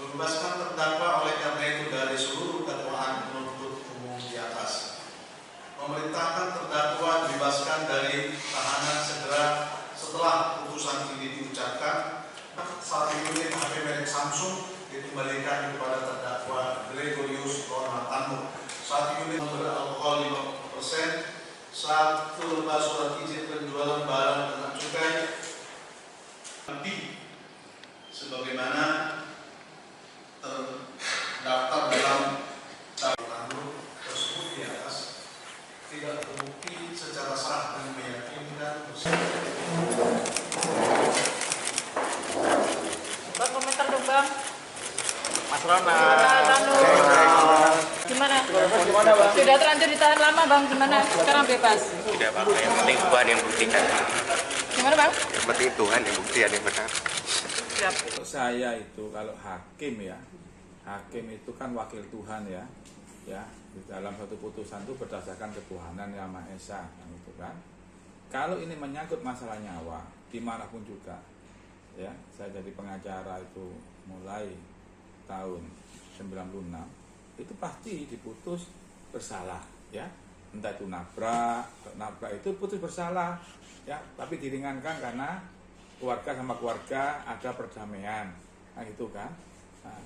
membebaskan terdakwa oleh karena itu dari seluruh dakwaan penuntut umum di atas, memerintahkan terdakwa dibebaskan dari tahanan segera setelah putusan ini diucapkan. 1 unit HP merek Samsung dikembalikan kepada terdakwa Gregorius Ronald Tanur, 1 unit beralkohol 50%, 1 lembar surat izin penjualan barang kena cukai lebih sebagaimana terdaftar dalam Tanur tersebut di atas, tidak terbukti secara sah dan meyakinkan. Bang, komentar dong Bang. Mas Ronald. Gimana? Bang? Sudah terlanjur ditahan lama Bang, gimana? Sekarang bebas? Tidak apa-apa, yang penting Tuhan yang buktikan. Gimana Bang? Yang penting Tuhan yang buktikan yang benar. Siap. Saya itu kalau hakim ya, hakim itu kan wakil Tuhan ya, di dalam satu putusan itu berdasarkan ketuhanan yang Maha Esa, kan itu kan. Kalau ini menyangkut masalah nyawa, dimanapun juga, ya, saya jadi pengacara itu mulai tahun 96, itu pasti diputus bersalah, ya, entah itu nabrak itu putus bersalah, ya, tapi diringankan karena keluarga sama keluarga ada perdamaian, nah gitu kan. Nah,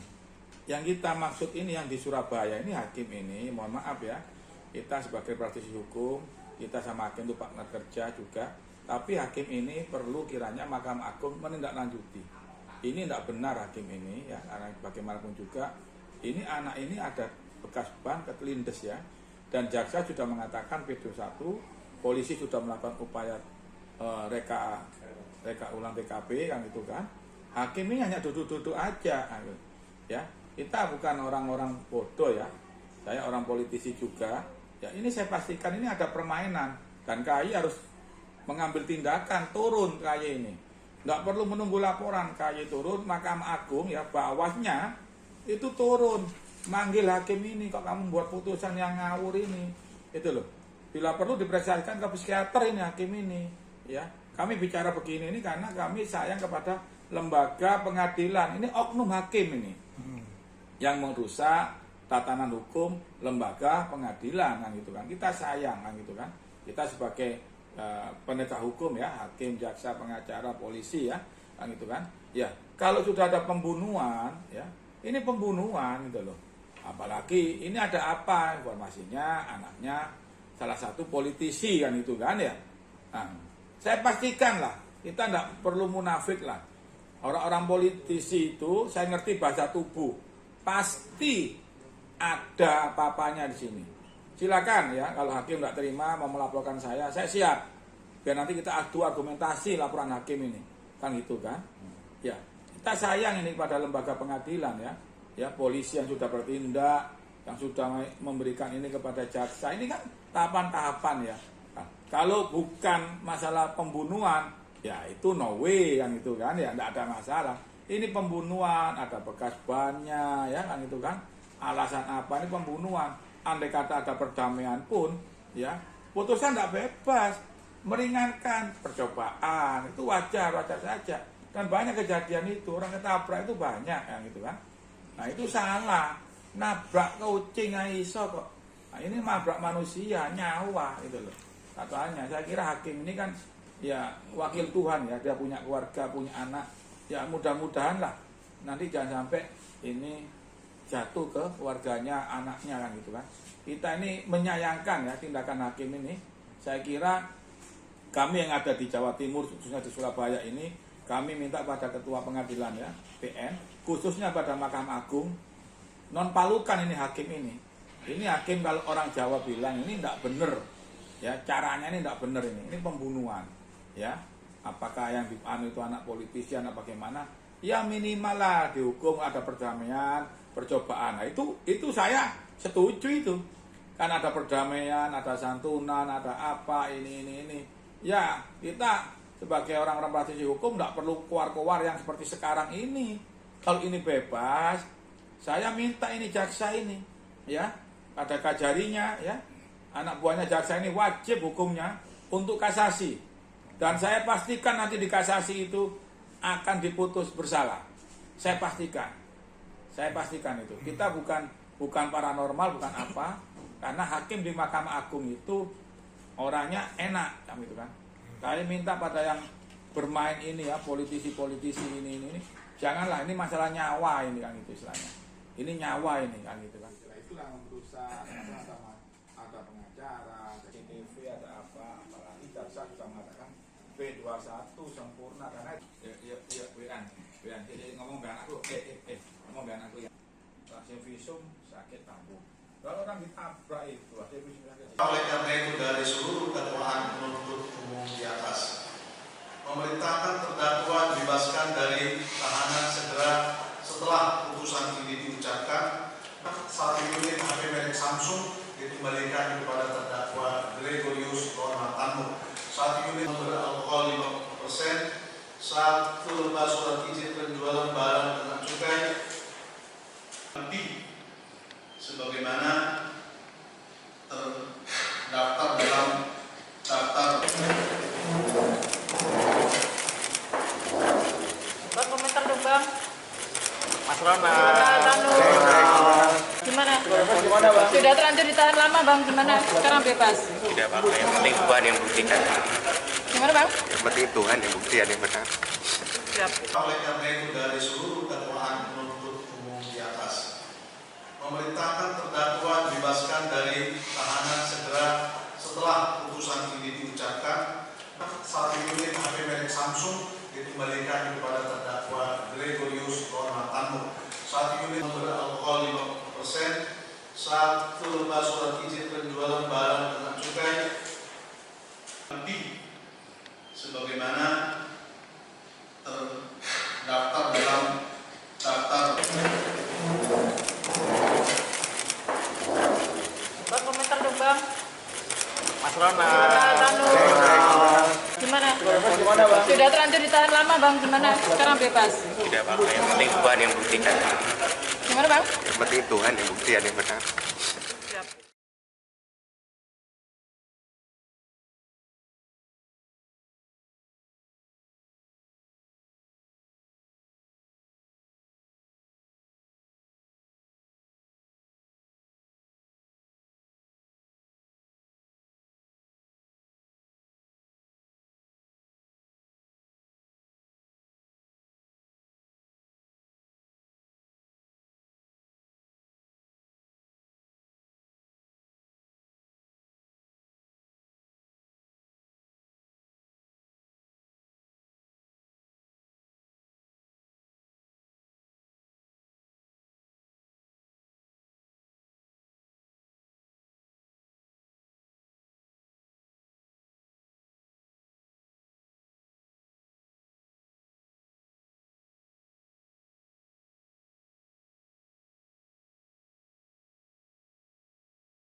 yang kita maksud ini yang di Surabaya ini hakim ini, mohon maaf ya, kita sebagai praktisi hukum, kita sama hakim itu partner kerja juga, tapi hakim ini perlu kiranya Mahkamah Agung menindaklanjuti. Ini tidak benar hakim ini ya, karena bagaimanapun juga ini anak ini ada bekas ban kelindes ya, dan jaksa sudah mengatakan P21, polisi sudah melakukan upaya reka ulang TKP kan itu kan. Hakim ini hanya duduk-duduk aja ya. Kita bukan orang-orang bodoh ya. Saya orang politisi juga. Ya ini saya pastikan ini ada permainan dan KAI harus mengambil tindakan turun KAI ini. Nggak perlu menunggu laporan, KAI turun, Mahkamah Agung ya bawahnya itu turun manggil hakim ini, kok kamu buat putusan yang ngawur ini, itu loh. Bila perlu diperiksakan ke psikiater ini hakim ini, ya. Kami bicara begini ini karena kami sayang kepada lembaga pengadilan. Ini oknum hakim ini yang merusak tatanan hukum lembaga pengadilan kan gitu kan. Kita sayang kan gitu kan. Kita sebagai penegak hukum ya, hakim, jaksa, pengacara, polisi ya, kan gitu kan. Ya, kalau sudah ada pembunuhan ya, ini pembunuhan gitu loh. Apalagi ini ada apa informasinya anaknya salah satu politisi kan itu kan ya. Nah, saya pastikan lah, kita tidak perlu munafik lah. Orang-orang politisi itu, saya ngerti bahasa tubuh, pasti ada apa-apanya di sini. Silakan ya, kalau hakim tidak terima mau melaporkan saya siap. Biar nanti kita adu argumentasi laporan hakim ini, kan gitu kan? Ya, kita sayang ini pada lembaga pengadilan ya. Ya, polisi yang sudah bertindak, yang sudah memberikan ini kepada jaksa, ini kan tahapan-tahapan ya. Nah, kalau bukan masalah pembunuhan, ya itu no way kan itu kan ya, tidak ada masalah. Ini pembunuhan, ada bekas bannya ya kan itu kan. Alasan apa ini pembunuhan? Andai kata ada perdamaian pun, ya putusan tidak bebas, meringankan percobaan itu wajar saja. Dan banyak kejadian itu orang ketabrak itu banyak yang gitu kan. Nah itu salah, nabrak kucing iso kok. Nah ini nabrak manusia, nyawa itu loh. Katanya, saya kira hakim ini kan ya wakil Tuhan ya, dia punya keluarga, punya anak. Ya mudah-mudahan lah nanti jangan sampai ini jatuh ke keluarganya, anaknya kan gitu kan. Kita ini menyayangkan ya tindakan hakim ini. Saya kira kami yang ada di Jawa Timur, khususnya di Surabaya ini, kami minta pada ketua pengadilan ya, PN, khususnya pada Mahkamah Agung, non palukan ini hakim ini. Ini hakim kalau orang Jawa bilang ini tidak benar, ya caranya ini tidak benar ini pembunuhan, ya. Apakah yang dianu itu anak politisi, anak bagaimana? Ya minimal lah dihukum ada perdamaian, percobaan. Nah itu saya setuju itu. Kan ada perdamaian, ada santunan, ada apa ini. Ya kita sebagai orang-orang praktisi hukum tidak perlu keluar-keluar yang seperti sekarang ini. Kalau ini bebas, saya minta ini jaksa ini, ya ada kajarinya, ya anak buahnya jaksa ini wajib hukumnya untuk kasasi. Dan saya pastikan nanti di kasasi itu akan diputus bersalah. Saya pastikan. Saya pastikan itu. Kita bukan paranormal, bukan apa. Karena hakim di Mahkamah Agung itu orangnya enak, kami itu kan. Saya minta pada yang bermain ini ya, politisi-politisi ini, janganlah, ini masalah nyawa ini kan itu istilahnya. Ini nyawa ini kan gitu kan. Itulah berusaha sama ada pengacara, CCTV, ada apa, apalagi jaksa juga mengatakan P21 sempurna karena ya Wiran, jadi ngomong dengan aku, ngomong dengan aku ya. Hasil visum sakit tambung. Kalau orang ditabrak itu hasil visum sakit. Oleh karena itu dari seluruh dakwaan penuntut umum di atas memerintahkan terdakwa dibebaskan dari tahanan segera setelah putusan ini diucapkan. 1 unit HP merek Samsung dikembalikan kepada terdakwa Gregorius Ronald. 1 unit beralkohol 50%, 1 lembar surat izin penjualan barang dengan cukai lebih sebagaimana terdaftar dalam daftar. Bang, komentar dong bang. Mas Rona. Gimana? Sudah terlanjur ditahan lama bang, gimana? Sekarang bebas. Tidak apa-apa, yang penting Tuhan yang buktikan. Gimana bang? Yang penting Tuhan yang buktikan yang benar. Siap. Oleh karena itu dari seluruh dakwaan penuntut umum di atas memerintahkan terdakwa dibebaskan dari tahanan segera setelah putusan ini diucapkan. 1 unit HP merek Samsung dikembalikan kepada terdakwa Gregorius Ronald. 1 unit beralkohol 50%, 1 lembar surat izin penjualan barang dengan cukai lebih sebagaimana terdaftar dalam daftar. Bang, komentar dong bang. Mas Rona. Gimana? Sudah terlanjur ditahan lama bang, gimana? Sekarang bebas. Tidak apa-apa, yang penting Tuhan yang buktikan. Gimana bang? Yang penting Tuhan yang buktikan yang benar.